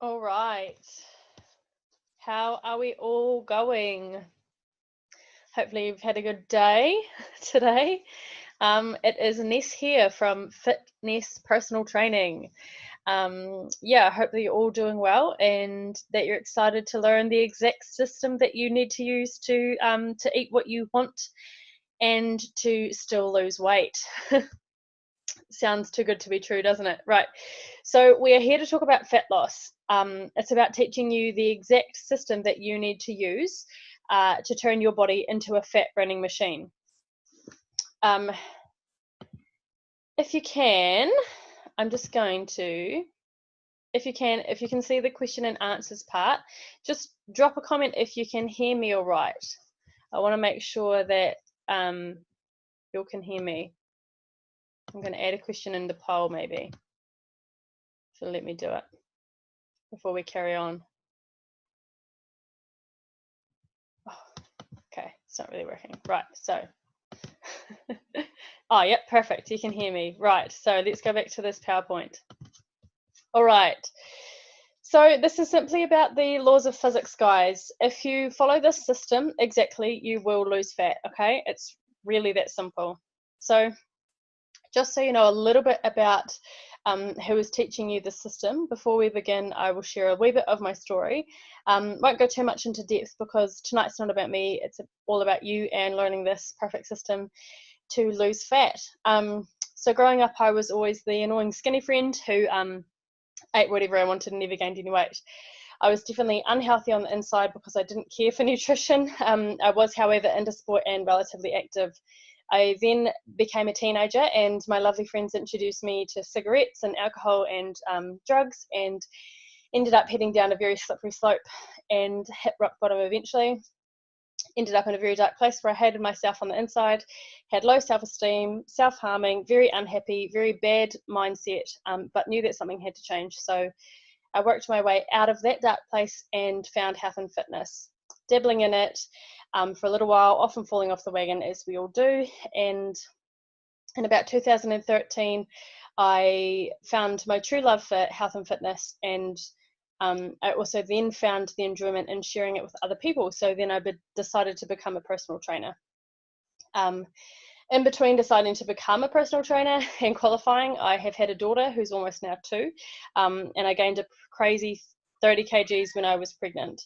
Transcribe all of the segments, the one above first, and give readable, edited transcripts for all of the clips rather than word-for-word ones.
All right. How are we all going? Hopefully you've had a good day today. It is Ness here from Fitness Personal Training. Yeah, I hope that you're all doing well and that you're excited to learn the exact system that you need to use to eat what you want and to still lose weight. Sounds too good to be true, doesn't it? Right. So we are here to talk about fat loss. It's about teaching you the exact system that you need to use to turn your body into a fat burning machine. If you can, I'm just going to, if you can see the question and answers part, just drop a comment if you can hear me all right. I want to make sure that you can hear me. I'm going to add a question in the poll maybe. So let me do it before we carry on. Oh, okay, it's not really working. Right, so. Oh, yep, perfect. You can hear me. Right, so let's go back to this PowerPoint. All right. So this is simply about the laws of physics, guys. If you follow this system exactly, you will lose fat, okay? It's really that simple. So just so you know a little bit about who is teaching you the system, before we begin, I will share a wee bit of my story. Won't go too much into depth because tonight's not about me, it's all about you and learning this perfect system to lose fat. So growing up, I was always the annoying skinny friend who ate whatever I wanted and never gained any weight. I was definitely unhealthy on the inside because I didn't care for nutrition. I was, however, into sport and relatively active. I then became a teenager and my lovely friends introduced me to cigarettes and alcohol and drugs, and ended up heading down a very slippery slope and hit rock bottom eventually. Ended up in a very dark place where I hated myself on the inside, had low self-esteem, self-harming, very unhappy, very bad mindset, but knew that something had to change. So I worked my way out of that dark place and found health and fitness, dabbling in it for a little while, often falling off the wagon as we all do. And in about 2013, I found my true love for health and fitness, and I also then found the enjoyment in sharing it with other people. So then I decided to become a personal trainer. In between deciding to become a personal trainer and qualifying, I have had a daughter who's almost now 2, and I gained a crazy 30 kgs when I was pregnant.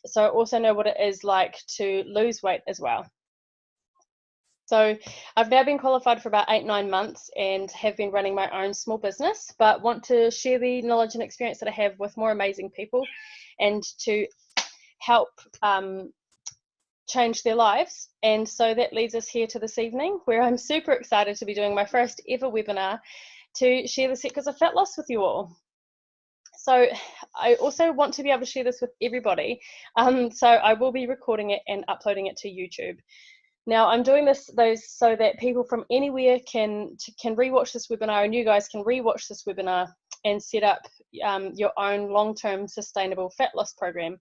So I also know what it is like to lose weight as well. So I've now been qualified for about 8-9 months and have been running my own small business, but want to share the knowledge and experience that I have with more amazing people and to help change their lives. And so that leads us here to this evening, where I'm super excited to be doing my first ever webinar to share the secrets of fat loss with you all. So I also want to be able to share this with everybody. So I will be recording it and uploading it to YouTube. Now I'm doing this so that people from anywhere can rewatch this webinar, and you guys can rewatch this webinar and set up your own long-term sustainable fat loss program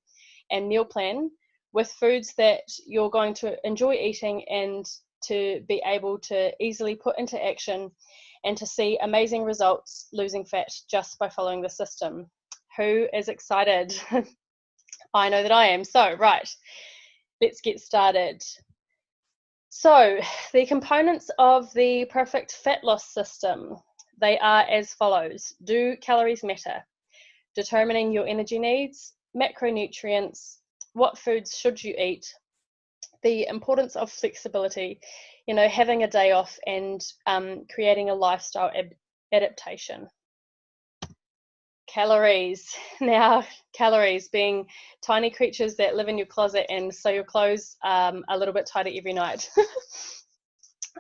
and meal plan with foods that you're going to enjoy eating and to be able to easily put into action and to see amazing results losing fat just by following the system. Who is excited? I know that I am. So, right, let's get started. So, the components of the perfect fat loss system, they are as follows. Do calories matter? Determining your energy needs, macronutrients, what foods should you eat, the importance of flexibility, having a day off, and creating a lifestyle adaptation. Calories. Now, calories being tiny creatures that live in your closet and sew your clothes a little bit tighter every night.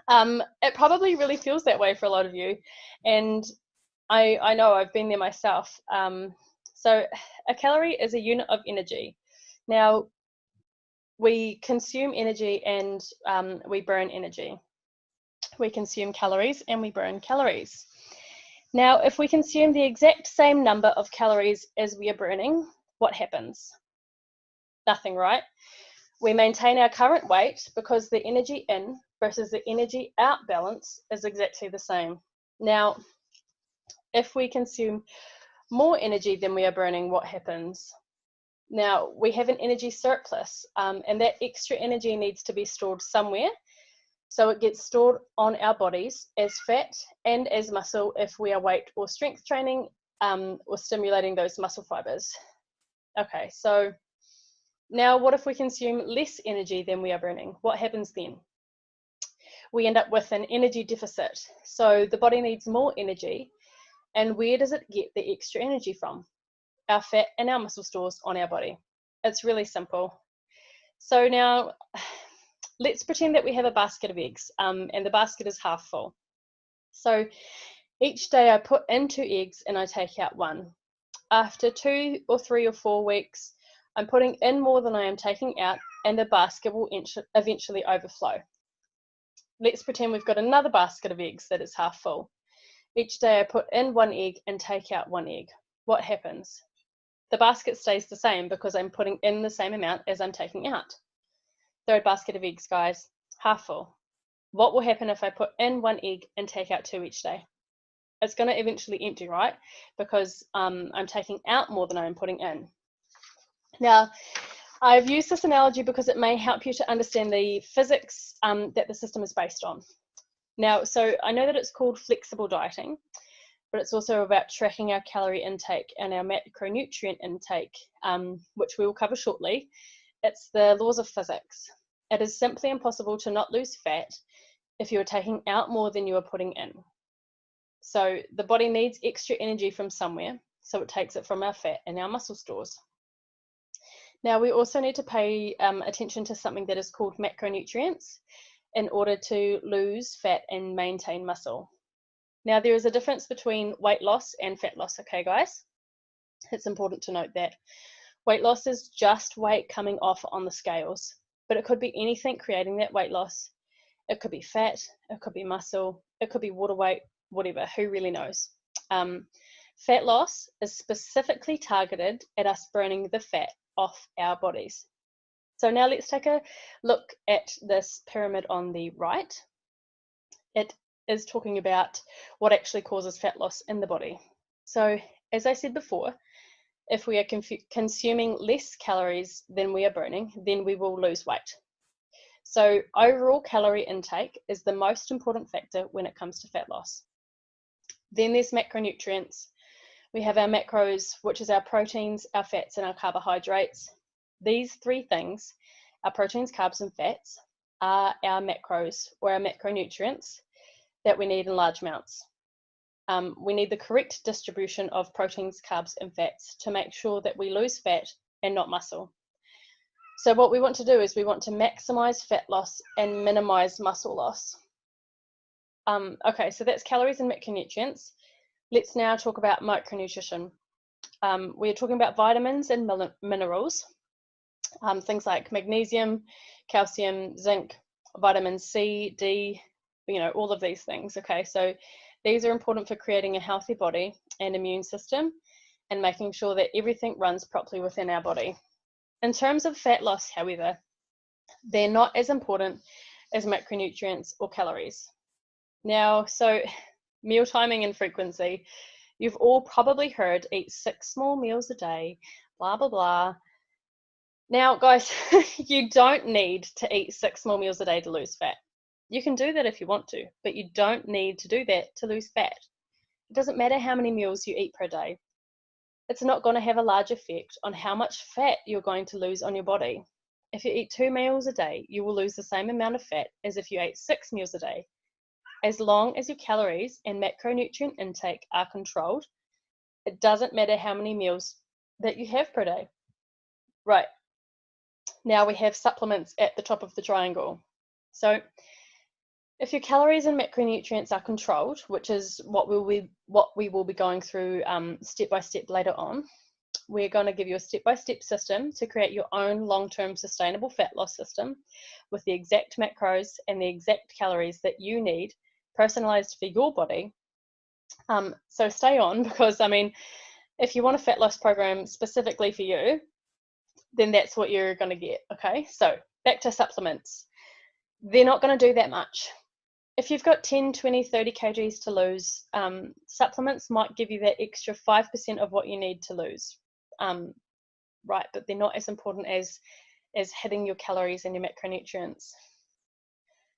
It probably really feels that way for a lot of you, and I know I've been there myself. So a calorie is a unit of energy. Now, we consume energy and we burn energy. We consume calories and we burn calories. Now, if we consume the exact same number of calories as we are burning, what happens? Nothing, right? We maintain our current weight because the energy in versus the energy out balance is exactly the same. Now, if we consume more energy than we are burning, what happens? Now, we have an energy surplus, and that extra energy needs to be stored somewhere. So it gets stored on our bodies as fat and as muscle if we are weight or strength training or stimulating those muscle fibers. Okay, so now what if we consume less energy than we are burning? What happens then? We end up with an energy deficit. So the body needs more energy. And where does it get the extra energy from? Our fat and our muscle stores on our body. It's really simple. So now let's pretend that we have a basket of eggs and the basket is half full. So each day I put in 2 eggs and I take out 1. After 2 or 3 or 4 weeks, I'm putting in more than I am taking out, and the basket will eventually overflow. Let's pretend we've got another basket of eggs that is half full. Each day I put in 1 egg and take out 1 egg. What happens? The basket stays the same because I'm putting in the same amount as I'm taking out. Third basket of eggs, guys, half full. What will happen if I put in 1 egg and take out 2 each day? It's going to eventually empty, right? Because I'm taking out more than I'm putting in. Now, I've used this analogy because it may help you to understand the physics that the system is based on. Now, so I know that it's called flexible dieting, but it's also about tracking our calorie intake and our macronutrient intake, which we will cover shortly. It's the laws of physics. It is simply impossible to not lose fat if you are taking out more than you are putting in. So the body needs extra energy from somewhere, so it takes it from our fat and our muscle stores. Now, we also need to pay attention to something that is called macronutrients in order to lose fat and maintain muscle. Now, there is a difference between weight loss and fat loss, okay, guys? It's important to note that. Weight loss is just weight coming off on the scales, but it could be anything creating that weight loss. It could be fat, it could be muscle, it could be water weight, whatever, who really knows? Fat loss is specifically targeted at us burning the fat off our bodies. So now let's take a look at this pyramid on the right. It is talking about what actually causes fat loss in the body. So as I said before, if we are consuming less calories than we are burning, then we will lose weight. So overall calorie intake is the most important factor when it comes to fat loss. Then there's macronutrients. We have our macros, which is our proteins, our fats, and our carbohydrates. These 3 things, our proteins, carbs, and fats, are our macros or our macronutrients that we need in large amounts. We need the correct distribution of proteins, carbs, and fats to make sure that we lose fat and not muscle. So what we want to do is we want to maximize fat loss and minimize muscle loss. Okay, so that's calories and macronutrients. Let's now talk about micronutrition. We're talking about vitamins and minerals, things like magnesium, calcium, zinc, vitamin C, D, all of these things. Okay, so these are important for creating a healthy body and immune system and making sure that everything runs properly within our body. In terms of fat loss, however, they're not as important as macronutrients or calories. Now, so meal timing and frequency. You've all probably heard eat 6 small meals a day, blah, blah, blah. Now, guys, you don't need to eat 6 small meals a day to lose fat. You can do that if you want to, but you don't need to do that to lose fat. It doesn't matter how many meals you eat per day. It's not going to have a large effect on how much fat you're going to lose on your body. If you eat 2 meals a day, you will lose the same amount of fat as if you ate 6 meals a day. As long as your calories and macronutrient intake are controlled, it doesn't matter how many meals that you have per day. Right, now we have supplements at the top of the triangle. So if your calories and macronutrients are controlled, which is what we will be going through step by step later on, we're going to give you a step-by-step system to create your own long-term sustainable fat loss system with the exact macros and the exact calories that you need, personalized for your body. So stay on, because if you want a fat loss program specifically for you, then that's what you're going to get. Okay, so back to supplements. They're not going to do that much. if you've got 10, 20, 30 kgs to lose, supplements might give you that extra 5% of what you need to lose. Right, but they're not as important as hitting your calories and your macronutrients.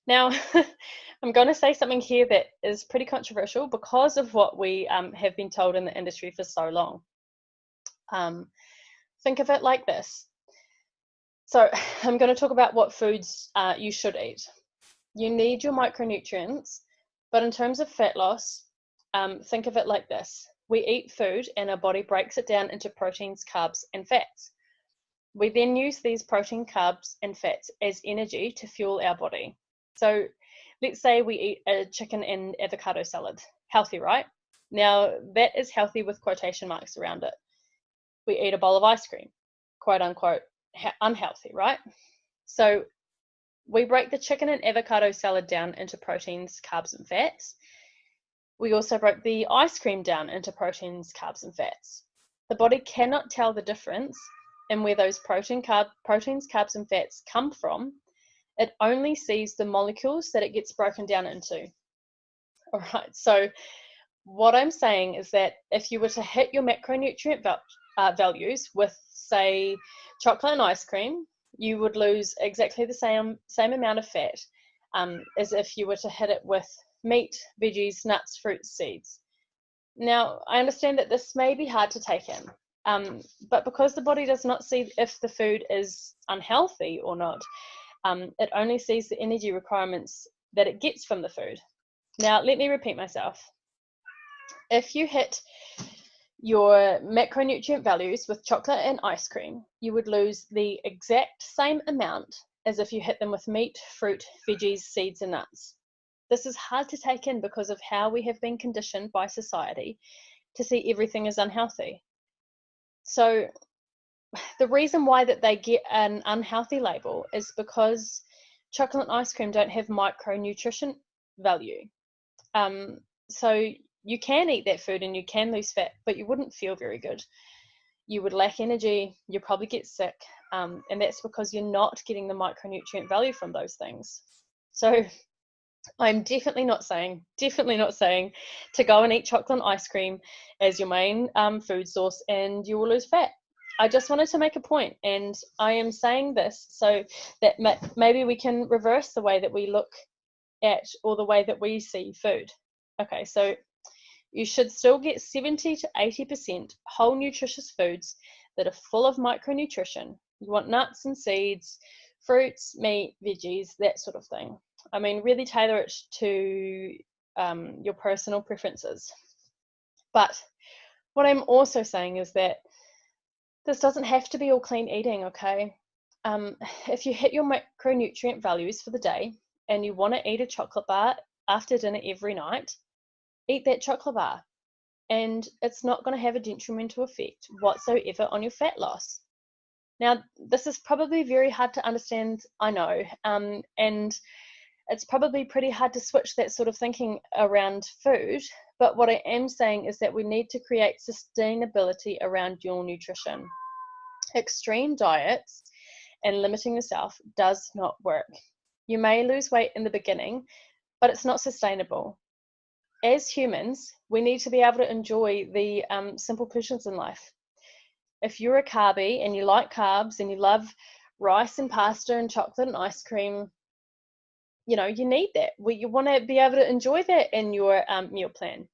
Now, I'm going to say something here that is pretty controversial because of what we have been told in the industry for so long. Think of it like this. So I'm going to talk about what foods you should eat. You need your micronutrients, but in terms of fat loss, think of it like this. We eat food and our body breaks it down into proteins, carbs, and fats. We then use these protein, carbs, and fats as energy to fuel our body. So let's say we eat a chicken and avocado salad. Healthy, right? Now, that is healthy with quotation marks around it. We eat a bowl of ice cream, quote unquote, unhealthy, right? So we break the chicken and avocado salad down into proteins, carbs, and fats. We also broke the ice cream down into proteins, carbs, and fats. The body cannot tell the difference in where those proteins, carbs, and fats come from. It only sees the molecules that it gets broken down into. All right, so what I'm saying is that if you were to hit your macronutrient values with, say, chocolate and ice cream, you would lose exactly the same amount of fat as if you were to hit it with meat, veggies, nuts, fruits, seeds. Now, I understand that this may be hard to take in, but because the body does not see if the food is unhealthy or not, it only sees the energy requirements that it gets from the food. Now, let me repeat myself. If you hit your macronutrient values with chocolate and ice cream, you would lose the exact same amount as if you hit them with meat, fruit, veggies, seeds, and nuts. This is hard to take in because of how we have been conditioned by society to see everything as unhealthy. So the reason why that they get an unhealthy label is because chocolate and ice cream don't have micronutrition value. So you can eat that food and you can lose fat, but you wouldn't feel very good. You would lack energy, you'd probably get sick, and that's because you're not getting the micronutrient value from those things. So I'm definitely not saying to go and eat chocolate and ice cream as your main food source and you will lose fat. I just wanted to make a point, and I am saying this so that maybe we can reverse the way that we look at or the way that we see food. Okay, so you should still get 70 to 80% whole nutritious foods that are full of micronutrition. You want nuts and seeds, fruits, meat, veggies, that sort of thing. I mean, really tailor it to your personal preferences. But what I'm also saying is that this doesn't have to be all clean eating, okay? If you hit your macronutrient values for the day and you want to eat a chocolate bar after dinner every night, eat that chocolate bar. And it's not going to have a detrimental effect whatsoever on your fat loss. Now, this is probably very hard to understand, I know, and it's probably pretty hard to switch that sort of thinking around food, but what I am saying is that we need to create sustainability around your nutrition. Extreme diets and limiting yourself does not work. You may lose weight in the beginning, but it's not sustainable. As humans, we need to be able to enjoy the simple pleasures in life. If you're a carbie and you like carbs and you love rice and pasta and chocolate and ice cream, you know, you need that. You want to be able to enjoy that in your meal plan.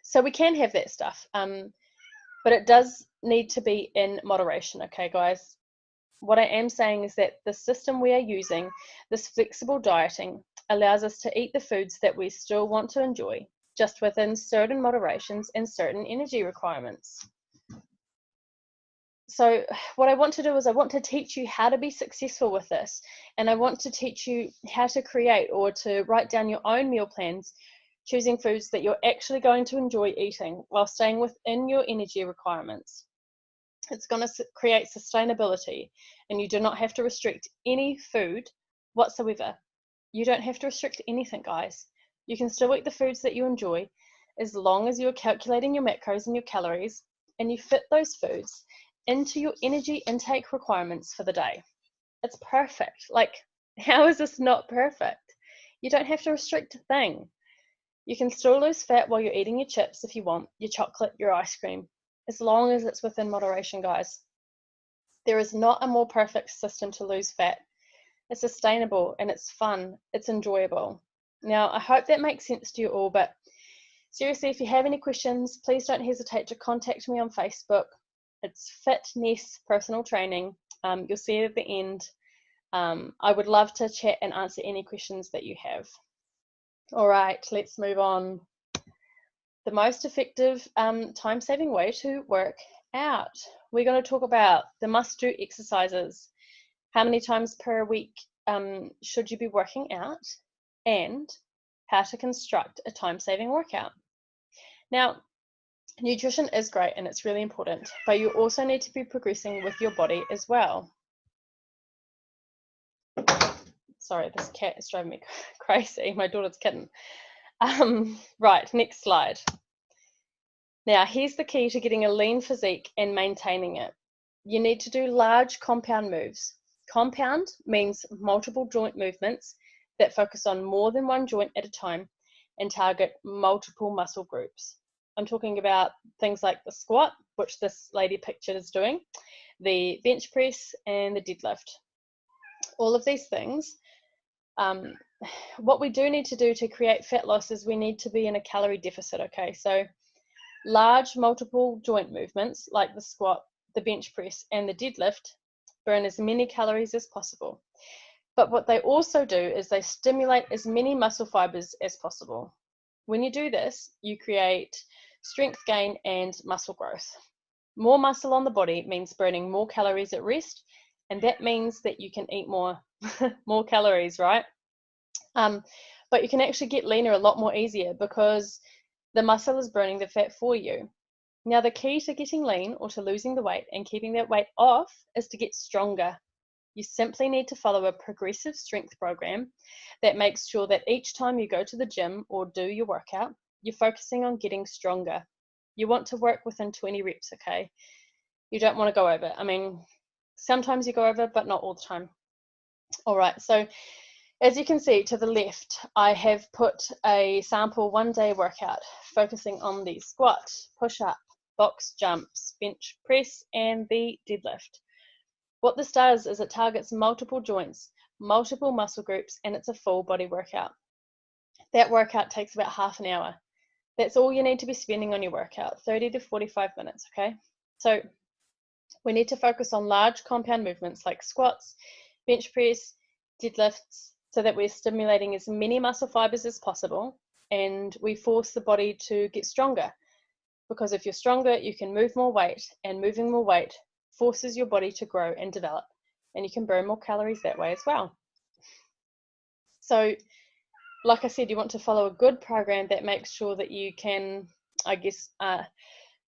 So we can have that stuff, but it does need to be in moderation, okay, guys? What I am saying is that the system we are using, this flexible dieting, allows us to eat the foods that we still want to enjoy, just within certain moderations and certain energy requirements. So what I want to do is I want to teach you how to be successful with this, and I want to teach you how to create or to write down your own meal plans, choosing foods that you're actually going to enjoy eating while staying within your energy requirements. It's going to create sustainability, and you do not have to restrict any food whatsoever. You don't have to restrict anything, guys. You can still eat the foods that you enjoy as long as you're calculating your macros and your calories and you fit those foods into your energy intake requirements for the day. It's perfect. Like, How is this not perfect? You don't have to restrict a thing. You can still lose fat while you're eating your chips if you want, your chocolate, your ice cream, as long as it's within moderation, guys. There is not a more perfect system to lose fat. It's sustainable and it's fun, it's enjoyable. Now, I hope that makes sense to you all, but seriously, if you have any questions, please don't hesitate to contact me on Facebook. It's Fitness Personal Training. You'll see it at the end. I would love to chat and answer any questions that you have. All right, let's move on. The most effective time-saving way to work out. We're going to talk about the must-do exercises. How many times per week should you be working out, and how to construct a time-saving workout. Now, nutrition is great and it's really important, but you also need to be progressing with your body as well. Sorry, this cat is driving me crazy, my daughter's kitten. Right, next slide. Now, here's the key to getting a lean physique and maintaining it. You need to do large compound moves. Compound means multiple joint movements that focus on more than one joint at a time and target multiple muscle groups. I'm talking about things like the squat, which this lady pictured is doing, the bench press and the deadlift. All of these things, what we do need to do to create fat loss is we need to be in a calorie deficit, okay? So large multiple joint movements like the squat, the bench press and the deadlift burn as many calories as possible. But what they also do is they stimulate as many muscle fibers as possible. When you do this, you create strength gain and muscle growth. More muscle on the body means burning more calories at rest, and that means that you can eat more, more calories, right? But you can actually get leaner a lot more easier because the muscle is burning the fat for you. Now, the key to getting lean or to losing the weight and keeping that weight off is to get stronger. You simply need to follow a progressive strength program that makes sure that each time you go to the gym or do your workout, you're focusing on getting stronger. You want to work within 20 reps, okay? You don't want to go over. I mean, sometimes you go over, but not all the time. All right, so as you can see to the left, I have put a sample one-day workout focusing on the squat, push-up, box jumps, bench press, and the deadlift. What this does is it targets multiple joints, multiple muscle groups, and it's a full body workout. That workout takes about half an hour. That's all you need to be spending on your workout, 30 to 45 minutes, okay? So we need to focus on large compound movements like squats, bench press, deadlifts, so that we're stimulating as many muscle fibers as possible and we force the body to get stronger. Because if you're stronger, you can move more weight, and moving more weight forces your body to grow and develop, and you can burn more calories that way as well. So, like I said, you want to follow a good program that makes sure that you can, I guess,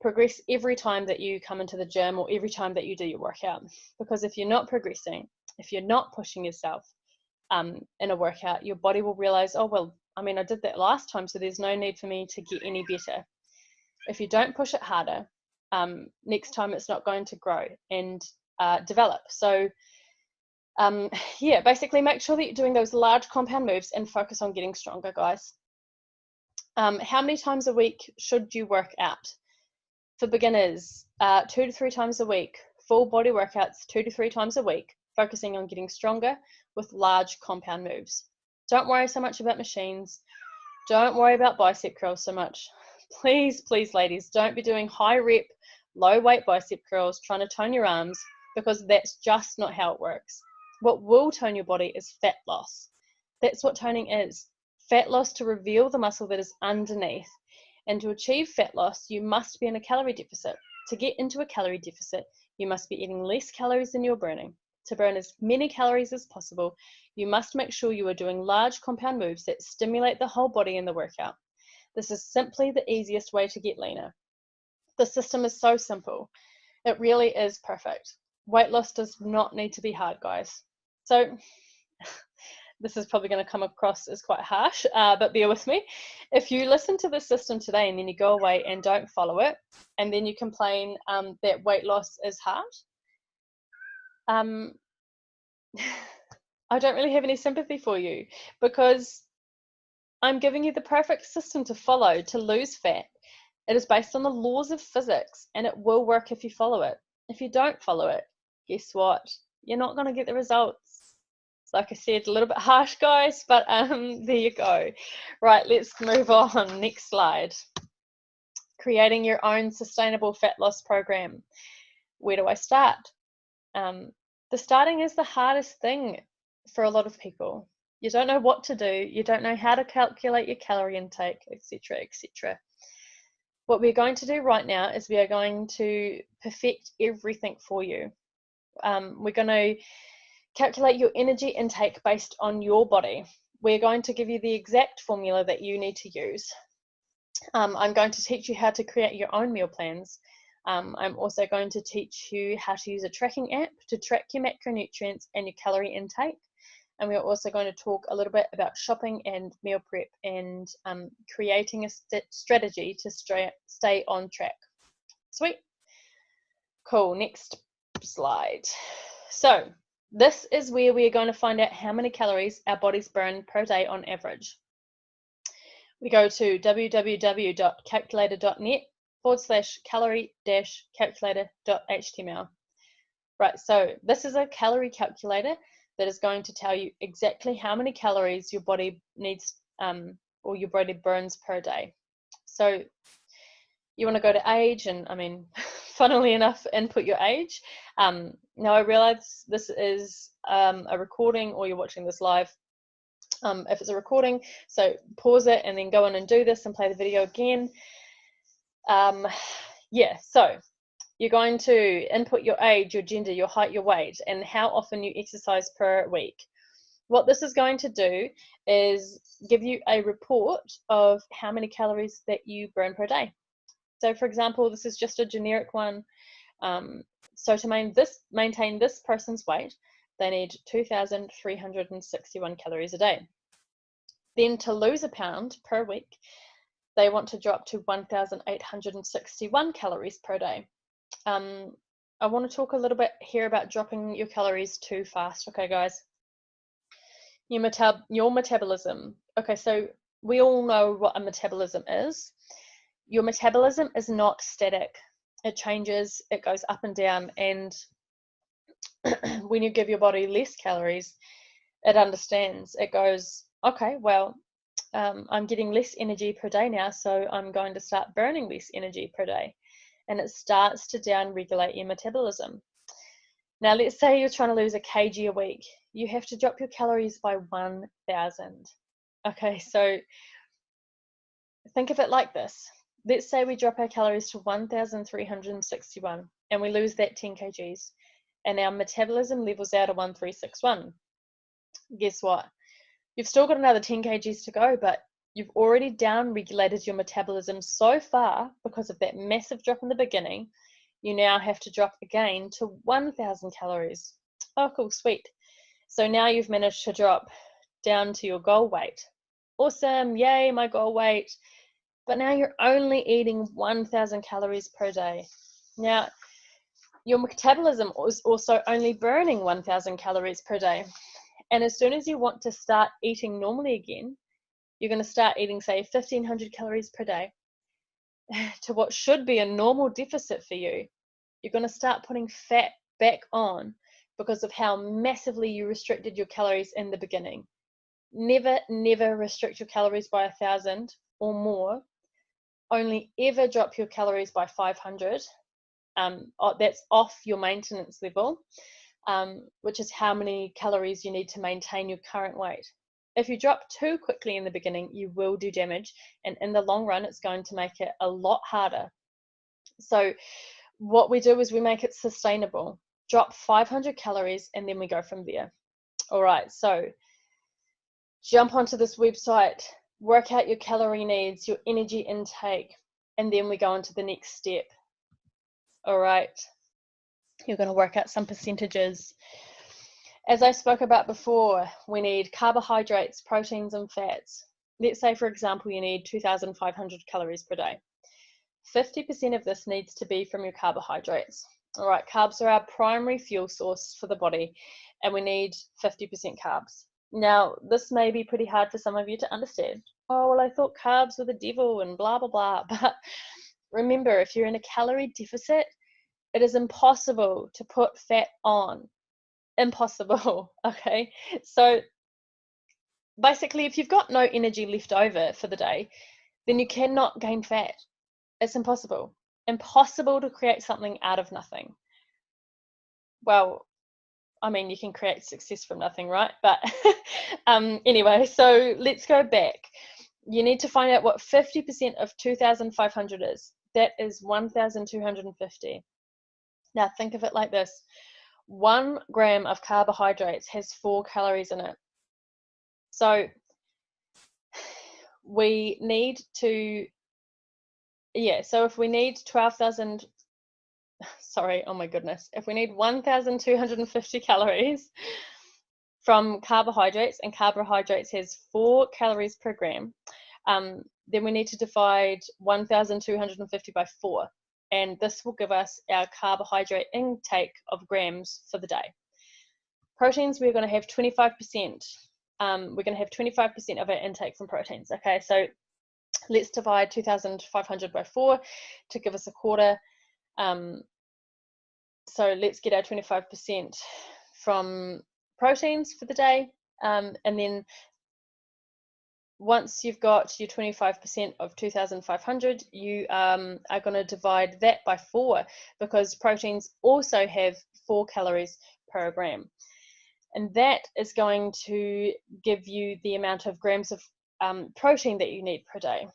progress every time that you come into the gym or every time that you do your workout. Because if you're not progressing, if you're not pushing yourself in a workout, your body will realize, oh, well, I mean, I did that last time, so there's no need for me to get any better. If you don't push it harder, next time it's not going to grow and develop. So yeah, basically make sure that you're doing those large compound moves and focus on getting stronger, guys. How many times a week should you work out? For beginners, 2 to 3 times a week. Full body workouts 2 to 3 times a week, focusing on getting stronger with large compound moves. Don't worry so much about machines. Don't worry about bicep curls so much. Please, please, ladies, don't be doing high rep, low weight bicep curls trying to tone your arms, because that's just not how it works. What will tone your body is fat loss. That's what toning is. Fat loss to reveal the muscle that is underneath. And to achieve fat loss, you must be in a calorie deficit. To get into a calorie deficit, you must be eating less calories than you're burning. To burn as many calories as possible, you must make sure you are doing large compound moves that stimulate the whole body in the workout. This is simply the easiest way to get leaner. The system is so simple. It really is perfect. Weight loss does not need to be hard, guys. So this is probably going to come across as quite harsh, but bear with me. If you listen to the system today and then you go away and don't follow it, and then you complain that weight loss is hard, I I don't really have any sympathy for you, because I'm giving you the perfect system to follow to lose fat. It is based on the laws of physics, and it will work if you follow it. If you don't follow it, guess what? You're not going to get the results. Like I said, a little bit harsh, guys, but there you go. Right, let's move on. Next slide. Creating your own sustainable fat loss program. Where do I start? The starting is the hardest thing for a lot of people. You don't know what to do. You don't know how to calculate your calorie intake, etc., etc. What we're going to do right now is we are going to perfect everything for you. We're going to calculate your energy intake based on your body. We're going to give you the exact formula that you need to use. I'm going to teach you how to create your own meal plans. I'm also going to teach you how to use a tracking app to track your macronutrients and your calorie intake. And we're also going to talk a little bit about shopping and meal prep and creating a strategy to stay on track. Sweet. Cool. Next slide. So this is where we're going to find out how many calories our bodies burn per day on average. We go to www.calculator.net/calorie-calculator.html. Right, so this is a calorie calculator that is going to tell you exactly how many calories your body needs or your body burns per day. So you want to go to age, and I mean, funnily enough, input your age. Now I realize this is a recording, or you're watching this live. If it's a recording, so pause it and then go in and do this and play the video again. Yeah, so you're going to input your age, your gender, your height, your weight, and how often you exercise per week. What this is going to do is give you a report of how many calories that you burn per day. So for example, this is just a generic one. So to maintain this person's weight, they need 2,361 calories a day. Then to lose a pound per week, they want to drop to 1,861 calories per day. I want to talk a little bit here about dropping your calories too fast. Okay, guys. Your metabolism. Okay, so we all know what a metabolism is. Your metabolism is not static. It changes, it goes up and down, and when you give your body less calories, it understands. It goes, okay, well, I'm getting less energy per day now, so I'm going to start burning less energy per day. And it starts to down-regulate your metabolism. Now, let's say you're trying to lose a kg a week. You have to drop your calories by 1,000. Okay, so think of it like this. Let's say we drop our calories to 1,361 and we lose that 10 kgs and our metabolism levels out at 1,361. Guess what? You've still got another 10 kgs to go, but you've already down-regulated your metabolism so far because of that massive drop in the beginning. You now have to drop again to 1,000 calories. Oh, cool, sweet. So now you've managed to drop down to your goal weight. Awesome, yay, my goal weight. But now you're only eating 1,000 calories per day. Now, your metabolism is also only burning 1,000 calories per day. And as soon as you want to start eating normally again, you're going to start eating, say, 1,500 calories per day to what should be a normal deficit for you. You're going to start putting fat back on because of how massively you restricted your calories in the beginning. Never, never restrict your calories by 1,000 or more. Only ever drop your calories by 500. That's off your maintenance level, which is how many calories you need to maintain your current weight. If you drop too quickly in the beginning, you will do damage, and in the long run, it's going to make it a lot harder. So what we do is we make it sustainable. Drop 500 calories, and then we go from there. All right, so jump onto this website, work out your calorie needs, your energy intake, and then we go into the next step. All right, you're going to work out some percentages. As I spoke about before, we need carbohydrates, proteins, and fats. Let's say, for example, you need 2,500 calories per day. 50% of this needs to be from your carbohydrates. All right, carbs are our primary fuel source for the body, and we need 50% carbs. Now, this may be pretty hard for some of you to understand. Oh, well, I thought carbs were the devil and blah, blah, blah. But remember, if you're in a calorie deficit, it is impossible to put fat on. Impossible, okay? So basically, if you've got no energy left over for the day, then you cannot gain fat. It's impossible. Impossible to create something out of nothing. Well, I mean, you can create success from nothing, right? But anyway, so let's go back. You need to find out what 50% of 2,500 is. That is 1,250. Now think of it like this. 1 gram of carbohydrates has 4 calories in it. So we need to, so if we need 12,000, sorry, oh my goodness, if we need 1,250 calories from carbohydrates, and carbohydrates has 4 calories per gram, then we need to divide 1,250 by 4. And this will give us our carbohydrate intake of grams for the day. Proteins, we're going to have 25%. We're going to have 25% of our intake from proteins. Okay, so let's divide 2,500 by 4 to give us a quarter. So let's get our 25% from proteins for the day. And then once you've got your 25% of 2,500, you are going to divide that by 4, because proteins also have 4 calories per gram. And that is going to give you the amount of grams of protein that you need per day.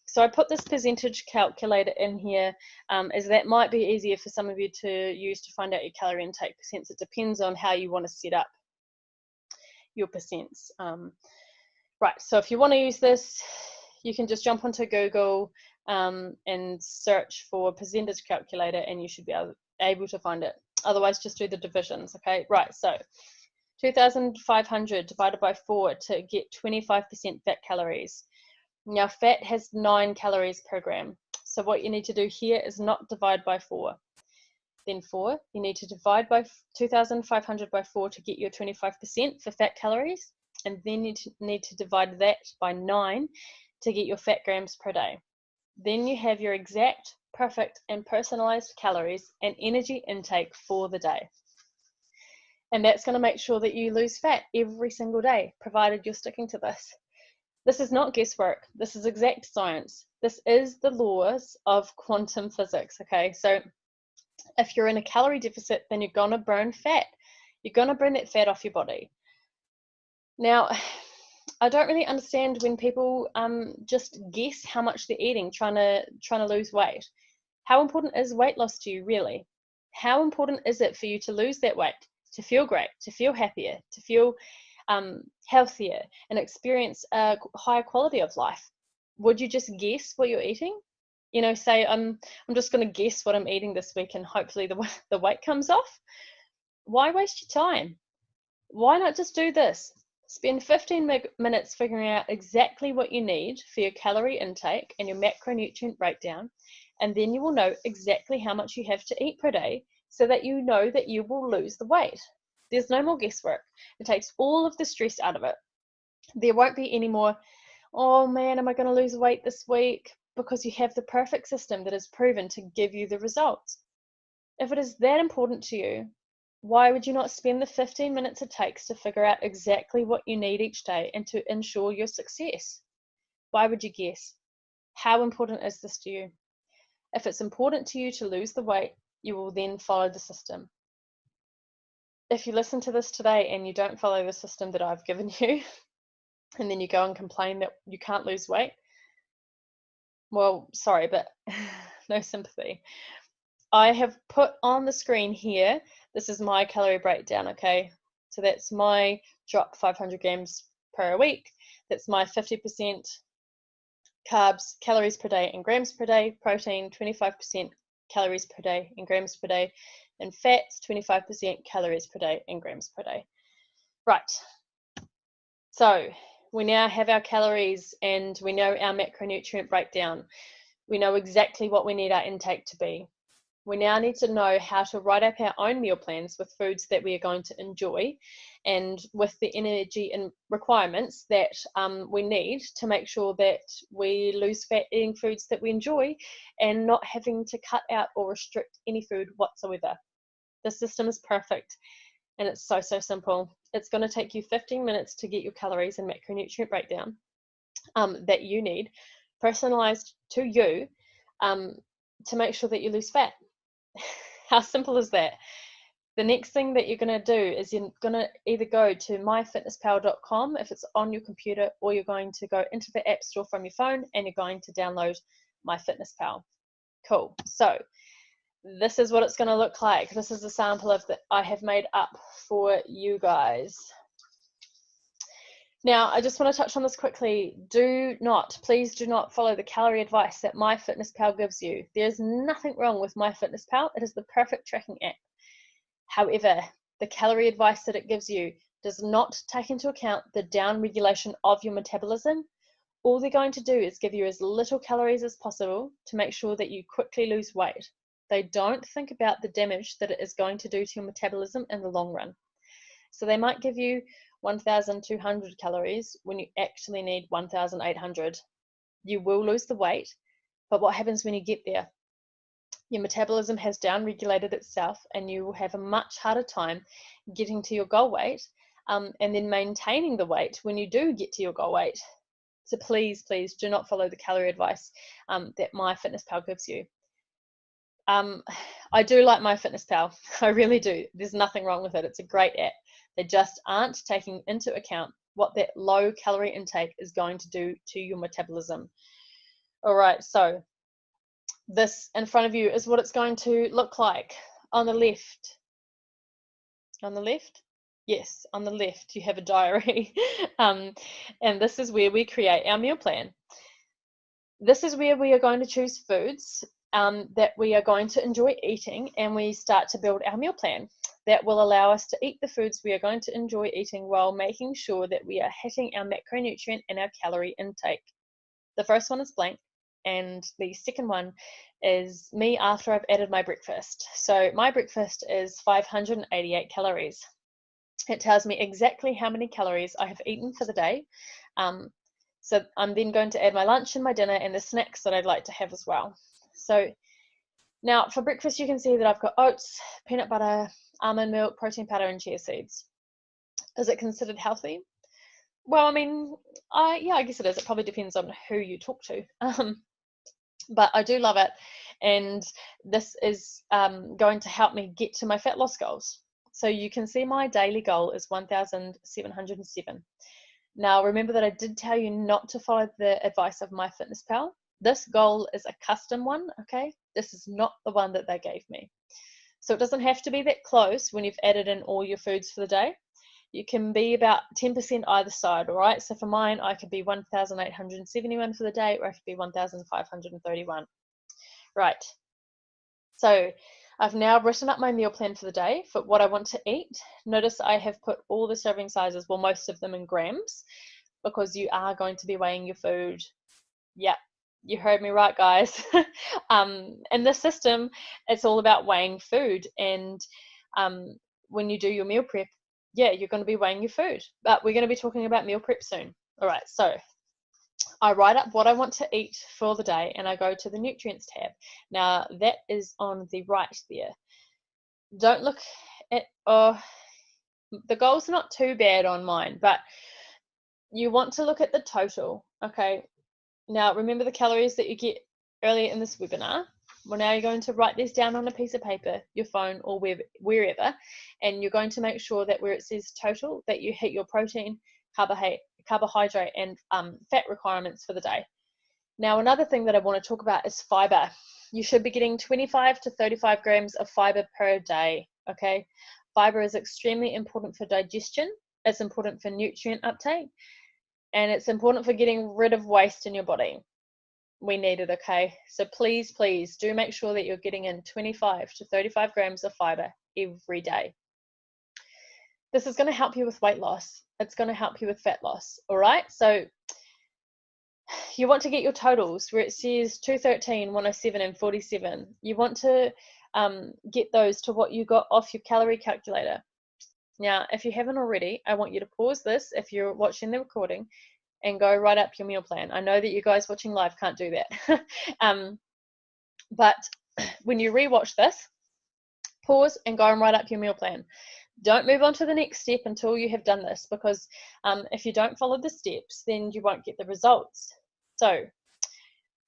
So I put this percentage calculator in here, as that might be easier for some of you to use to find out your calorie intake percents. It depends on how you want to set up your percents. Right, so if you want to use this, you can just jump onto Google and search for percentage calculator, and you should be able to find it. Otherwise, just do the divisions, okay? Right, so 2,500 divided by 4 to get 25% fat calories. Now, fat has 9 calories per gram. So what you need to do here is not divide by 4. Then 4, you need to divide by 2,500 by 4 to get your 25% for fat calories. And then you need to divide that by 9 to get your fat grams per day. Then you have your exact, perfect, and personalized calories and energy intake for the day. And that's going to make sure that you lose fat every single day, provided you're sticking to this. This is not guesswork. This is exact science. This is the laws of quantum physics, okay? So if you're in a calorie deficit, then you're going to burn fat. You're going to burn that fat off your body. Now, I don't really understand when people just guess how much they're eating, trying to lose weight. How important is weight loss to you, really? How important is it for you to lose that weight, to feel great, to feel happier, to feel healthier, and experience a higher quality of life? Would you just guess what you're eating? You know, say I'm just going to guess what I'm eating this week, and hopefully the weight comes off. Why waste your time? Why not just do this? Spend 15 minutes figuring out exactly what you need for your calorie intake and your macronutrient breakdown, and then you will know exactly how much you have to eat per day, so that you know that you will lose the weight. There's no more guesswork. It takes all of the stress out of it. There won't be any more, oh man, am I going to lose weight this week? Because you have the perfect system that is proven to give you the results. If it is that important to you, why would you not spend the 15 minutes it takes to figure out exactly what you need each day and to ensure your success? Why would you guess? How important is this to you? If it's important to you to lose the weight, you will then follow the system. If you listen to this today and you don't follow the system that I've given you, and then you go and complain that you can't lose weight, well, sorry, but no sympathy. I have put on the screen here, this is my calorie breakdown, okay? So that's my drop 500 grams per week. That's my 50% carbs, calories per day in grams per day, protein 25% calories per day in grams per day, and fats 25% calories per day in grams per day. Right, so we now have our calories and we know our macronutrient breakdown. We know exactly what we need our intake to be. We now need to know how to write up our own meal plans with foods that we are going to enjoy and with the energy and requirements that we need to make sure that we lose fat eating foods that we enjoy and not having to cut out or restrict any food whatsoever. The system is perfect and it's so simple. It's going to take you 15 minutes to get your calories and macronutrient breakdown that you need, personalized to you, to make sure that you lose fat. How simple is that? The next thing that you're going to do is you're going to either go to myfitnesspal.com if it's on your computer, or you're going to go into the app store from your phone and you're going to download MyFitnessPal. Cool. So this is what it's going to look like. This is a sample of that I have made up for you guys. Now, I just want to touch on this quickly. Please do not follow the calorie advice that MyFitnessPal gives you. There's nothing wrong with MyFitnessPal. It is the perfect tracking app. However, the calorie advice that it gives you does not take into account the down regulation of your metabolism. All they're going to do is give you as little calories as possible to make sure that you quickly lose weight. They don't think about the damage that it is going to do to your metabolism in the long run. So they might give you 1,200 calories when you actually need 1,800. You will lose the weight, but what happens when you get there? Your metabolism has down-regulated itself and you will have a much harder time getting to your goal weight and then maintaining the weight when you do get to your goal weight. So please do not follow the calorie advice that MyFitnessPal gives you. I do like MyFitnessPal. I really do. There's nothing wrong with it. It's a great app. They just aren't taking into account what that low calorie intake is going to do to your metabolism. All right, so this in front of you is what it's going to look like. On the left, yes, on the left you have a diary, and this is where we create our meal plan. This is where we are going to choose foods that we are going to enjoy eating, and we start to build our meal plan that will allow us to eat the foods we are going to enjoy eating while making sure that we are hitting our macronutrient and our calorie intake. The first one is blank, and the second one is me after I've added my breakfast. So my breakfast is 588 calories. It tells me exactly how many calories I have eaten for the day. So I'm then going to add my lunch and my dinner and the snacks that I'd like to have as well. So now for breakfast, you can see that I've got oats, peanut butter, almond milk, protein powder, and chia seeds. Is it considered healthy? Well, I mean, yeah, I guess it is. It probably depends on who you talk to. But I do love it. And this is going to help me get to my fat loss goals. So you can see my daily goal is 1,707. Now, remember that I did tell you not to follow the advice of MyFitnessPal. This goal is a custom one, okay? This is not the one that they gave me. So it doesn't have to be that close when you've added in all your foods for the day. You can be about 10% either side, all right? So for mine, I could be 1,871 for the day, or I could be 1,531. Right. So I've now written up my meal plan for the day for what I want to eat. Notice I have put all the serving sizes, well, most of them in grams, because you are going to be weighing your food. Yeah, you heard me right, guys. In this system, it's all about weighing food. And when you do your meal prep, yeah, you're going to be weighing your food. But we're going to be talking about meal prep soon. All right, so I write up what I want to eat for the day and I go to the nutrients tab. Now, that is on the right there. Don't look at, the goal's not too bad on mine, but you want to look at the total, okay? Now, remember the calories that you get earlier in this webinar? Well, now you're going to write these down on a piece of paper, your phone, or wherever, and you're going to make sure that where it says total, that you hit your protein, carbohydrate, and fat requirements for the day. Now, another thing that I want to talk about is fiber. You should be getting 25 to 35 grams of fiber per day, okay? Fiber is extremely important for digestion. It's important for nutrient uptake, and it's important for getting rid of waste in your body. We need it, okay? So please do make sure that you're getting in 25 to 35 grams of fiber every day. This is going to help you with weight loss. It's going to help you with fat loss, all right? So You want to get your totals where it says 213, 107, and 47. You want to get those to what you got off your calorie calculator. Now, if you haven't already, I want you to pause this if you're watching the recording and go write up your meal plan. I know that you guys watching live can't do that. But when you rewatch this, pause and go and write up your meal plan. Don't move on to the next step until you have done this, because if you don't follow the steps, then you won't get the results. So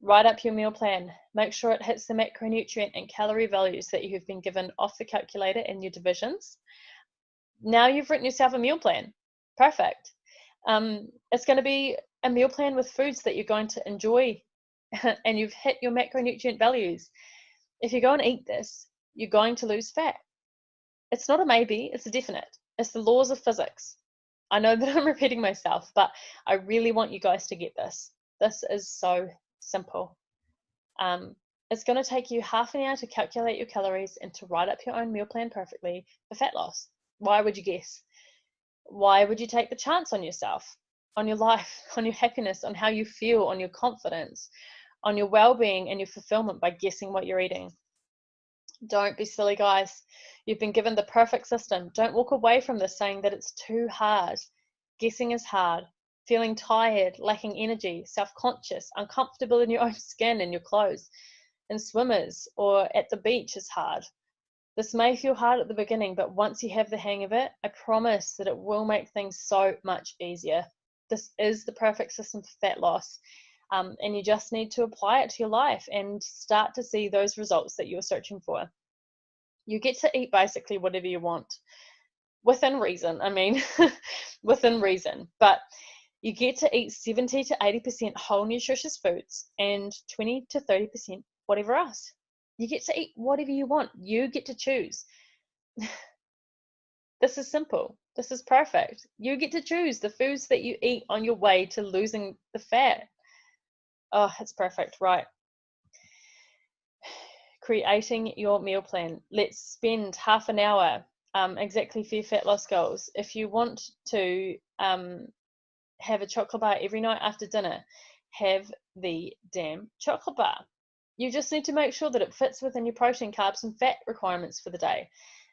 write up your meal plan. Make sure it hits the macronutrient and calorie values that you have been given off the calculator in your divisions. Now you've written yourself a meal plan. Perfect. It's going to be a meal plan with foods that you're going to enjoy and you've hit your macronutrient values. If you go and eat this, you're going to lose fat. It's not a maybe, it's a definite. It's the laws of physics. I know that I'm repeating myself, but I really want you guys to get this. This is so simple. It's going to take you half an hour to calculate your calories and to write up your own meal plan perfectly for fat loss. Why would you guess? Why would you take the chance on yourself, on your life, on your happiness, on how you feel, on your confidence, on your well-being and your fulfillment by guessing what you're eating? Don't be silly, guys. You've been given the perfect system. Don't walk away from this saying that it's too hard. Guessing is hard. Feeling tired, lacking energy, self-conscious, uncomfortable in your own skin and your clothes, in swimmers or at the beach is hard. This may feel hard at the beginning, but once you have the hang of it, I promise that it will make things so much easier. This is the perfect system for fat loss, and you just need to apply it to your life and start to see those results that you're searching for. You get to eat basically whatever you want, within reason, within reason, but you get to eat 70 to 80% whole nutritious foods and 20 to 30% whatever else. You get to eat whatever you want. You get to choose. This is simple. This is perfect. You get to choose the foods that you eat on your way to losing the fat. Oh, it's perfect, right? Creating your meal plan. Let's spend half an hour exactly for your fat loss goals. If you want to have a chocolate bar every night after dinner, have the damn chocolate bar. You just need to make sure that it fits within your protein, carbs, and fat requirements for the day,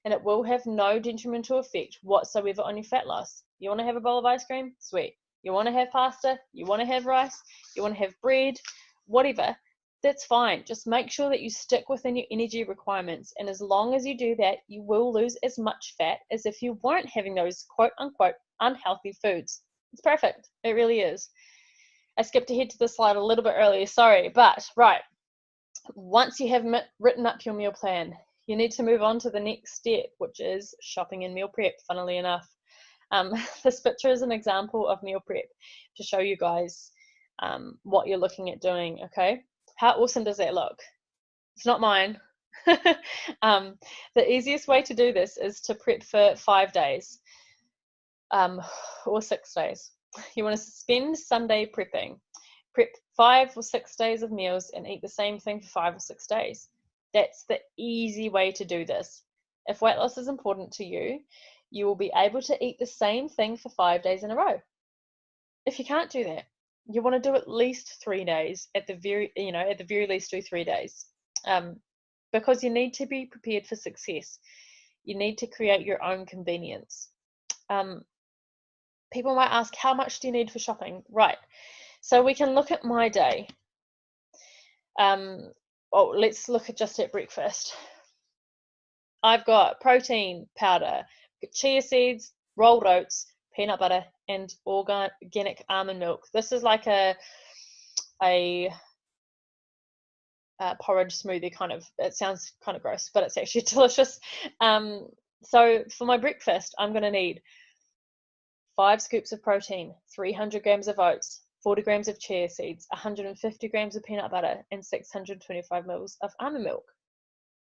and it will have no detrimental effect whatsoever on your fat loss. You want to have a bowl of ice cream? Sweet. You want to have pasta? You want to have rice? You want to have bread? Whatever, that's fine. Just make sure that you stick within your energy requirements, and as long as you do that, you will lose as much fat as if you weren't having those quote-unquote unhealthy foods. It's perfect. It really is. I skipped ahead to the slide a little bit earlier, sorry, but right. Once you have written up your meal plan, you need to move on to the next step, which is shopping and meal prep, funnily enough. This picture is an example of meal prep to show you guys what you're looking at doing, okay? How awesome does that look? It's not mine. The easiest way to do this is to prep for 5 days or 6 days. You want to spend Sunday prepping. Prep 5 or 6 days of meals and eat the same thing for 5 or 6 days. That's the easy way to do this. If weight loss is important to you, you will be able to eat the same thing for 5 days in a row. If you can't do that, you want to do at least 3 days, at the very least do 3 days, because you need to be prepared for success. You need to create your own convenience. People might ask, how much do you need for shopping? Right. So we can look at my day. Let's look at just at breakfast. I've got protein powder, chia seeds, rolled oats, peanut butter, and organic almond milk. This is like a porridge smoothie kind of. It sounds kind of gross, but it's actually delicious. So for my breakfast, I'm going to need 5 scoops of protein, 300 grams of oats, 40 grams of chia seeds, 150 grams of peanut butter, and 625 mils of almond milk.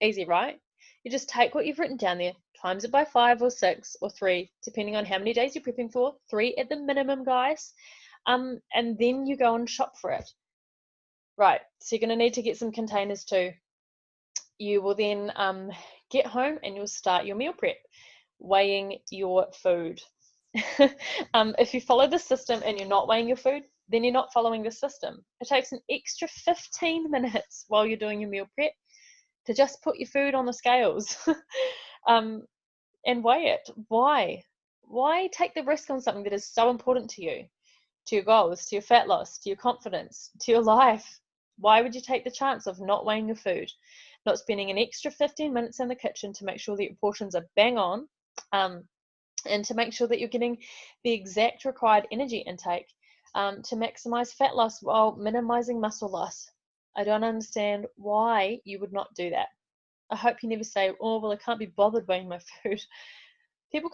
Easy, right? You just take what you've written down there, times it by 5 or 6 or 3, depending on how many days you're prepping for. 3 at the minimum, guys. And then you go and shop for it. Right, so you're going to need to get some containers too. You will then get home and you'll start your meal prep, weighing your food. If you follow the system and you're not weighing your food, then you're not following the system. It takes an extra 15 minutes while you're doing your meal prep to just put your food on the scales and weigh it. Why? Why take the risk on something that is so important to you, to your goals, to your fat loss, to your confidence, to your life? Why would you take the chance of not weighing your food, not spending an extra 15 minutes in the kitchen to make sure that your portions are bang on, and to make sure that you're getting the exact required energy intake to maximize fat loss while minimizing muscle loss? I don't understand why you would not do that. I hope you never say, oh, well, I can't be bothered weighing my food. People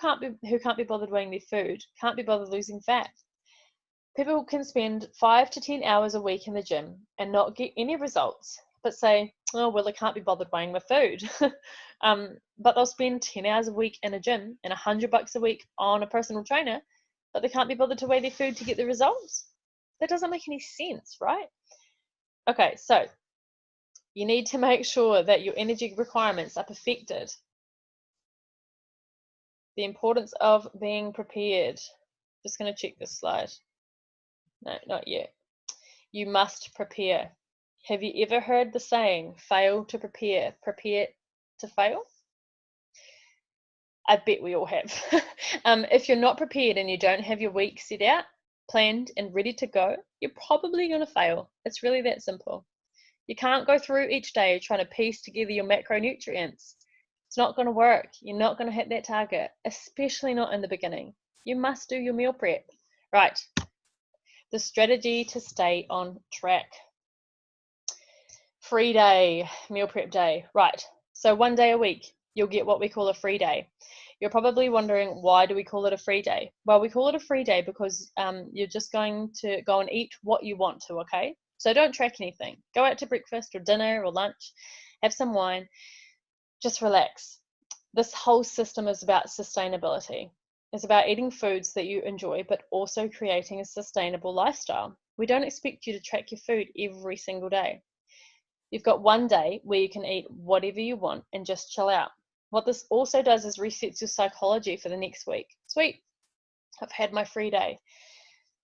who can't be bothered weighing their food can't be bothered losing fat. People can spend 5 to 10 hours a week in the gym and not get any results, but say, oh, well, I can't be bothered weighing my food. But they'll spend 10 hours a week in a gym and $100 a week on a personal trainer, but they can't be bothered to weigh their food to get the results. That doesn't make any sense, right? Okay, so you need to make sure that your energy requirements are perfected. The importance of being prepared. Just going to check this slide. No, not yet. You must prepare. Have you ever heard the saying, fail to prepare to fail? I bet we all have. If you're not prepared and you don't have your week set out, planned and ready to go, you're probably going to fail. It's really that simple. You can't go through each day trying to piece together your macronutrients. It's not going to work. You're not going to hit that target, especially not in the beginning. You must do your meal prep. Right. The strategy to stay on track. Free day, meal prep day. Right. So one day a week, you'll get what we call a free day. You're probably wondering, why do we call it a free day? Well, we call it a free day because you're just going to go and eat what you want to, okay? So don't track anything. Go out to breakfast or dinner or lunch, have some wine, just relax. This whole system is about sustainability. It's about eating foods that you enjoy, but also creating a sustainable lifestyle. We don't expect you to track your food every single day. You've got one day where you can eat whatever you want and just chill out. What this also does is resets your psychology for the next week. Sweet, I've had my free day.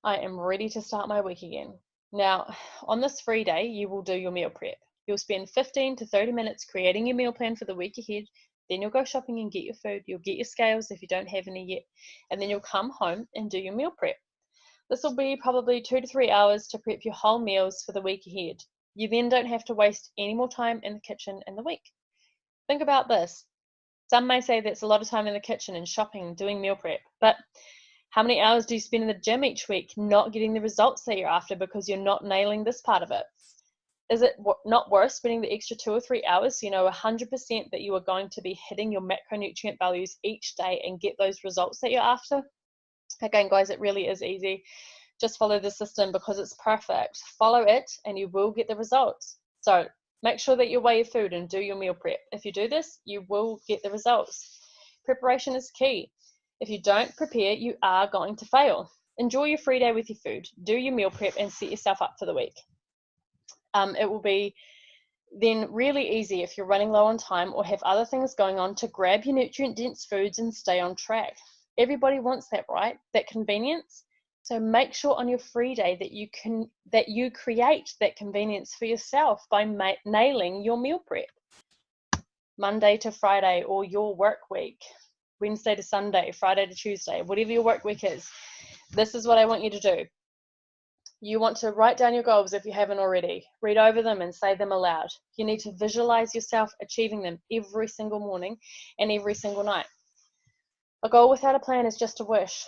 I am ready to start my week again. Now, on this free day, you will do your meal prep. You'll spend 15 to 30 minutes creating your meal plan for the week ahead. Then you'll go shopping and get your food. You'll get your scales if you don't have any yet. And then you'll come home and do your meal prep. This will be probably 2 to 3 hours to prep your whole meals for the week ahead. You then don't have to waste any more time in the kitchen in the week. Think about this. Some may say that's a lot of time in the kitchen and shopping, doing meal prep. But how many hours do you spend in the gym each week not getting the results that you're after because you're not nailing this part of it? Is it not worth spending the extra 2 or 3 hours so you know 100% that you are going to be hitting your macronutrient values each day and get those results that you're after? Again, guys, it really is easy. Just follow the system because it's perfect. Follow it and you will get the results. So make sure that you weigh your food and do your meal prep. If you do this, you will get the results. Preparation is key. If you don't prepare, you are going to fail. Enjoy your free day with your food. Do your meal prep and set yourself up for the week. It will be then really easy if you're running low on time or have other things going on to grab your nutrient-dense foods and stay on track. Everybody wants that, right? That convenience. So make sure on your free day that you create that convenience for yourself by nailing your meal prep. Monday to Friday or your work week, Wednesday to Sunday, Friday to Tuesday, whatever your work week is. This is what I want you to do. You want to write down your goals if you haven't already. Read over them and say them aloud. You need to visualize yourself achieving them every single morning and every single night. A goal without a plan is just a wish.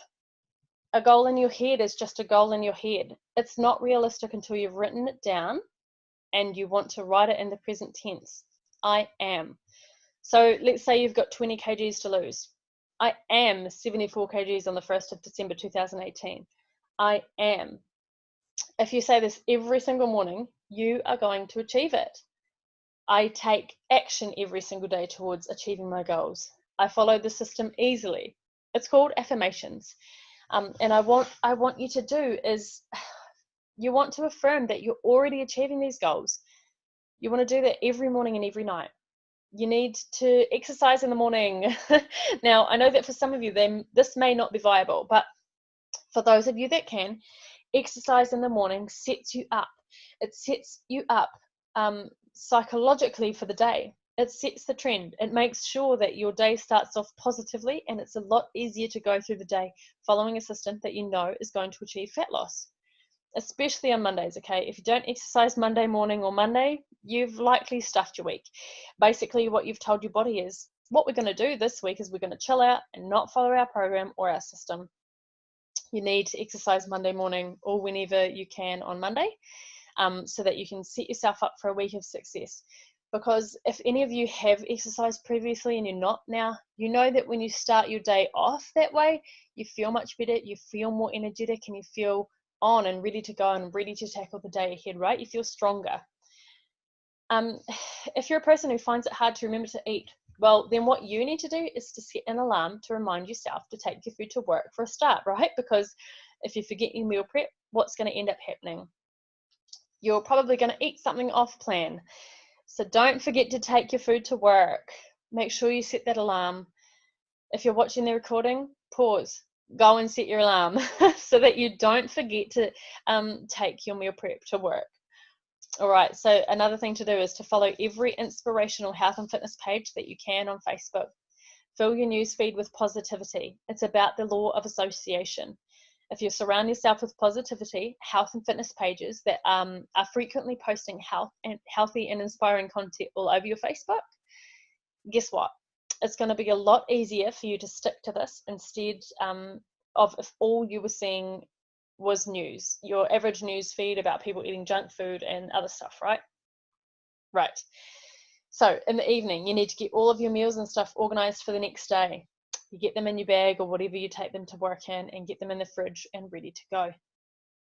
A goal in your head is just a goal in your head. It's not realistic until you've written it down and you want to write it in the present tense. I am. So let's say you've got 20 kgs to lose. I am 74 kgs on the 1st of December 2018. I am. If you say this every single morning, you are going to achieve it. I take action every single day towards achieving my goals. I follow the system easily. It's called affirmations. And I want you to do is you want to affirm that you're already achieving these goals. You want to do that every morning and every night. You need to exercise in the morning. Now, I know that for some of you, this may not be viable, but for those of you that can, Exercise in the morning sets you up. It sets you up psychologically for the day. It sets the trend. It makes sure that your day starts off positively, and it's a lot easier to go through the day following a system that you know is going to achieve fat loss, especially on Mondays, okay? If you don't exercise Monday morning or Monday, you've likely stuffed your week. Basically, what you've told your body is, what we're going to do this week is we're going to chill out and not follow our program or our system. You need to exercise Monday morning or whenever you can on Monday, so that you can set yourself up for a week of success. Because if any of you have exercised previously and you're not now, you know that when you start your day off that way, you feel much better, you feel more energetic, and you feel on and ready to go and ready to tackle the day ahead, right? You feel stronger. If you're a person who finds it hard to remember to eat, well, then what you need to do is to set an alarm to remind yourself to take your food to work for a start, right? Because if you forget your meal prep, what's going to end up happening? You're probably going to eat something off plan. So don't forget to take your food to work. Make sure you set that alarm. If you're watching the recording, pause. Go and set your alarm so that you don't forget to take your meal prep to work. All right, so another thing to do is to follow every inspirational health and fitness page that you can on Facebook. Fill your newsfeed with positivity. It's about the law of association. If you surround yourself with positivity, health and fitness pages that are frequently posting healthy and inspiring content all over your Facebook, guess what? It's going to be a lot easier for you to stick to this instead of if all you were seeing was news, your average news feed about people eating junk food and other stuff, right? Right. So in the evening, you need to get all of your meals and stuff organized for the next day. You get them in your bag or whatever you take them to work in, and get them in the fridge and ready to go.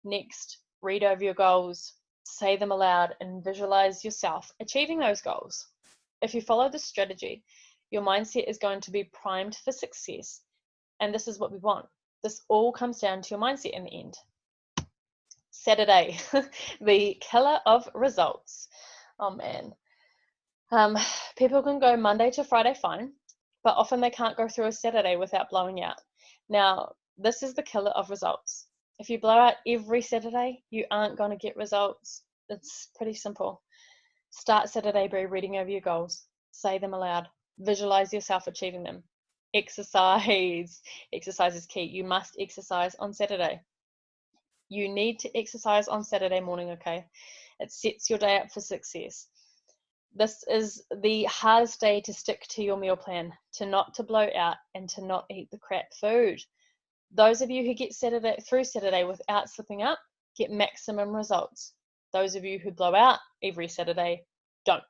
Next, read over your goals, say them aloud, and visualize yourself achieving those goals. If you follow this strategy, your mindset is going to be primed for success, and this is what we want. This all comes down to your mindset in the end. Saturday, the killer of results. Oh man. People can go Monday to Friday fine, but often they can't go through a Saturday without blowing out. Now, this is the killer of results. If you blow out every Saturday, you aren't going to get results. It's pretty simple. Start Saturday by reading over your goals. Say them aloud. Visualize yourself achieving them. Exercise. Exercise is key. You must exercise on Saturday. You need to exercise on Saturday morning, okay? It sets your day up for success. This is the hardest day to stick to your meal plan, to blow out and to not eat the crap food. Those of you who get through Saturday without slipping up get maximum results. Those of you who blow out every Saturday don't.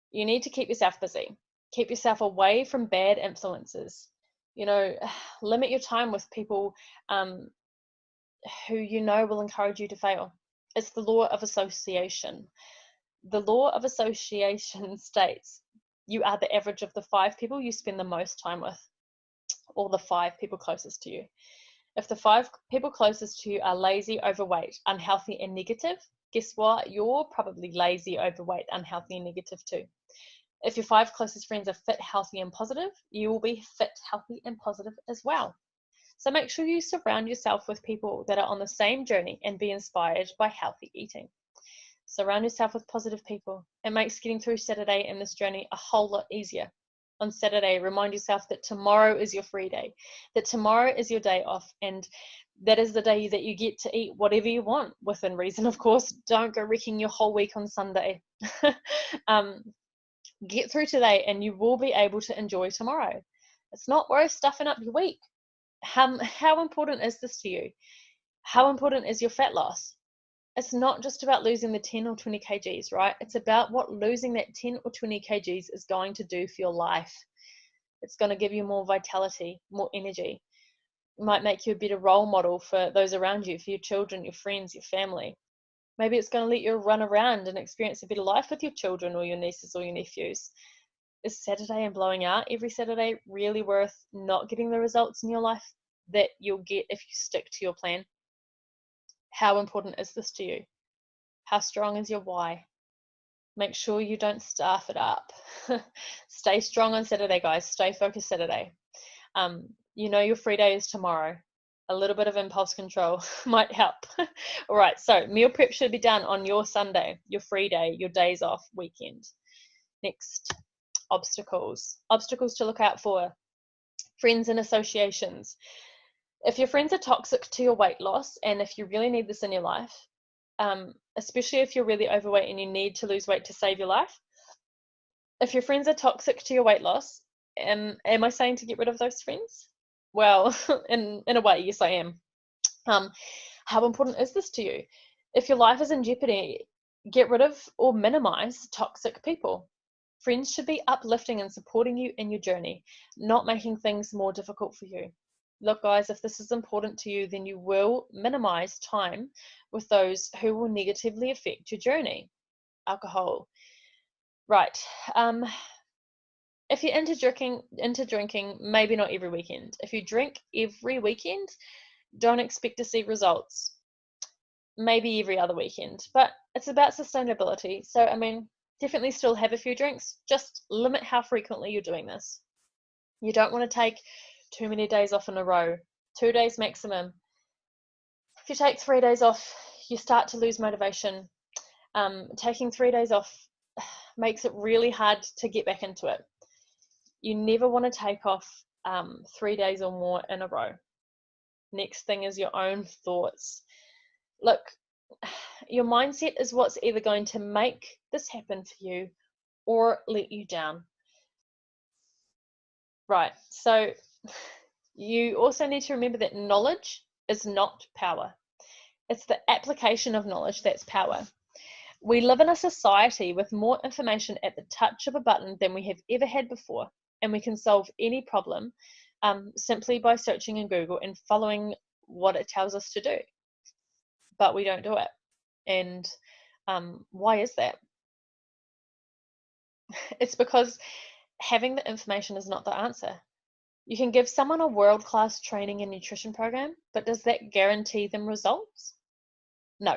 You need to keep yourself busy. Keep yourself away from bad influences. Limit your time with people who you know will encourage you to fail. It's the law of association. The law of association states you are the average of the 5 people you spend the most time with, or the 5 people closest to you. If the 5 people closest to you are lazy, overweight, unhealthy, and negative, guess what? You're probably lazy, overweight, unhealthy, and negative too. If your 5 closest friends are fit, healthy, and positive, you will be fit, healthy, and positive as well. So make sure you surround yourself with people that are on the same journey and be inspired by healthy eating. Surround yourself with positive people. It makes getting through Saturday and this journey a whole lot easier. On Saturday, remind yourself that tomorrow is your free day, that tomorrow is your day off, and that is the day that you get to eat whatever you want, within reason, of course. Don't go wrecking your whole week on Sunday. Get through today and you will be able to enjoy tomorrow. It's not worth stuffing up your week. How important is this to you? How important is your fat loss? It's not just about losing the 10 or 20 kgs, right? It's about what losing that 10 or 20 kgs is going to do for your life. It's going to give you more vitality, more energy. It might make you a better role model for those around you, for your children, your friends, your family. Maybe it's going to let you run around and experience a better life with your children or your nieces or your nephews. Is Saturday and blowing out every Saturday really worth not getting the results in your life that you'll get if you stick to your plan? How important is this to you? How strong is your why? Make sure you don't stuff it up. Stay strong on Saturday, guys. Stay focused Saturday. Your free day is tomorrow. A little bit of impulse control might help. All right, so meal prep should be done on your Sunday, your free day, your days off weekend. Next, obstacles. Obstacles to look out for. Friends and associations. If your friends are toxic to your weight loss, and if you really need this in your life, especially if you're really overweight and you need to lose weight to save your life, if your friends are toxic to your weight loss, am I saying to get rid of those friends? Well, in a way, yes, I am. How important is this to you? If your life is in jeopardy, get rid of or minimize toxic people. Friends should be uplifting and supporting you in your journey, not making things more difficult for you. Look, guys, if this is important to you, then you will minimize time with those who will negatively affect your journey. Alcohol. Right. If you're into drinking, maybe not every weekend. If you drink every weekend, don't expect to see results. Maybe every other weekend. But it's about sustainability. So, I mean, definitely still have a few drinks. Just limit how frequently you're doing this. You don't want to take too many days off in a row. 2 days maximum. If you take 3 days off, you start to lose motivation. Taking 3 days off makes it really hard to get back into it. You never want to take off 3 days or more in a row. Next thing is your own thoughts. Look, your mindset is what's either going to make this happen for you or let you down. Right, so you also need to remember that knowledge is not power. It's the application of knowledge that's power. We live in a society with more information at the touch of a button than we have ever had before, and we can solve any problem simply by searching in Google and following what it tells us to do. But we don't do it. And why is that? It's because having the information is not the answer. You can give someone a world-class training and nutrition program, but does that guarantee them results? No,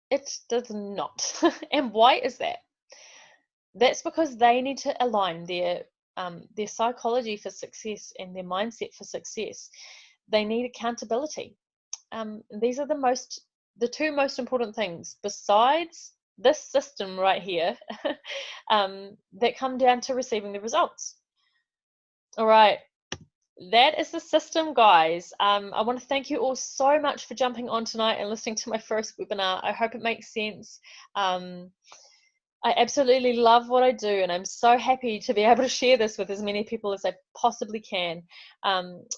it does not. And why is that? That's because they need to align their psychology for success and their mindset for success. They need accountability. These are the two most important things besides this system right here that come down to receiving the results. All right, that is the system, guys. I want to thank you all so much for jumping on tonight and listening to my first webinar. I hope it makes sense. I absolutely love what I do, and I'm so happy to be able to share this with as many people as I possibly can.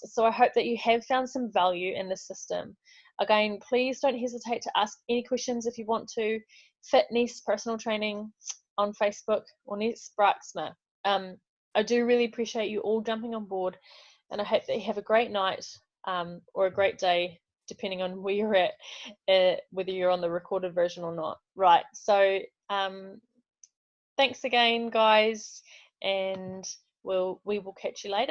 So I hope that you have found some value in this system. Again, please don't hesitate to ask any questions if you want to. Fitness, personal training on Facebook, or Ness Braxma. I do really appreciate you all jumping on board, and I hope that you have a great night or a great day, depending on where you're at, whether you're on the recorded version or not. Right, so thanks again, guys, and we will catch you later.